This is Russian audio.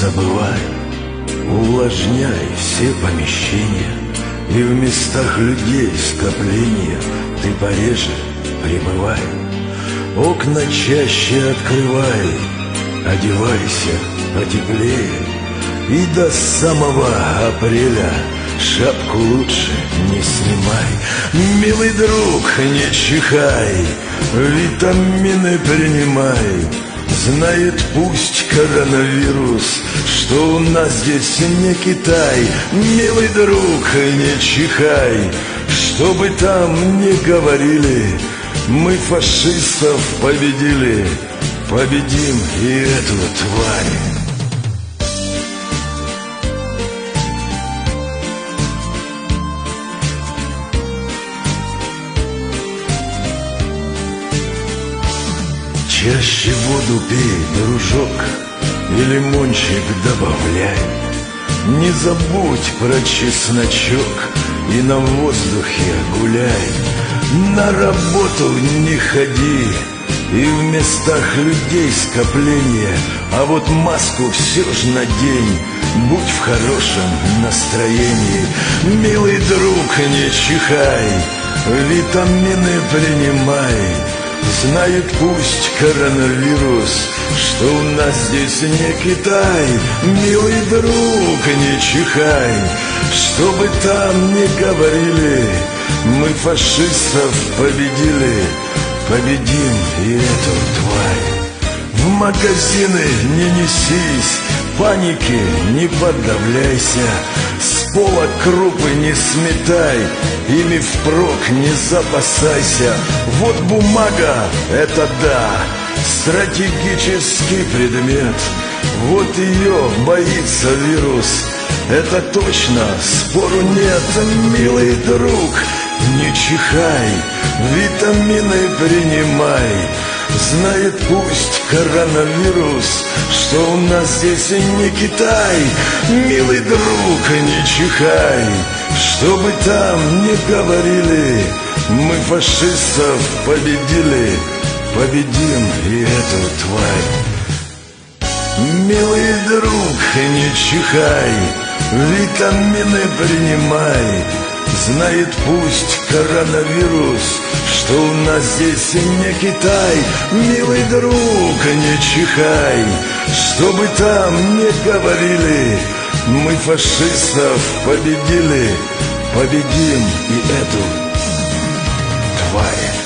забывай, увлажняй все помещения, и в местах людей скопления ты пореже пребывай. Окна чаще открывай, одевайся потеплее, и до самого апреля шапку лучше не снимай. Милый друг, не чихай, витамины принимай. Знает пусть коронавирус, что у нас здесь не Китай. Милый друг, не чихай, что бы там ни говорили, мы фашистов победили, победим и эту тварь. Чаще воду пей, дружок, и лимончик добавляй. Не забудь про чесночок и на воздухе гуляй. На работу не ходи, и в местах людей скопление, а вот маску все ж надень, будь в хорошем настроении. Милый друг, не чихай, витамины принимай. Знает пусть коронавирус, что у нас здесь не Китай. Милый друг, не чихай, что бы там ни говорили, мы фашистов победили, победим и эту тварь. В магазины не несись, паники не поддавляйся, с пола крупы не сметай, ими впрок не запасайся. Вот бумага, это да, стратегический предмет, вот ее боится вирус, это точно, спору нет. Милый друг, не чихай, витамины принимай. Знает пусть коронавирус, что у нас здесь не Китай. Милый друг, не чихай, что бы там ни говорили, мы фашистов победили, победим и эту тварь. Милый друг, не чихай, витамины принимай. Знает пусть коронавирус, что у нас здесь не Китай. Милый друг, не чихай, что бы там ни говорили, мы фашистов победили, победим и эту тварь.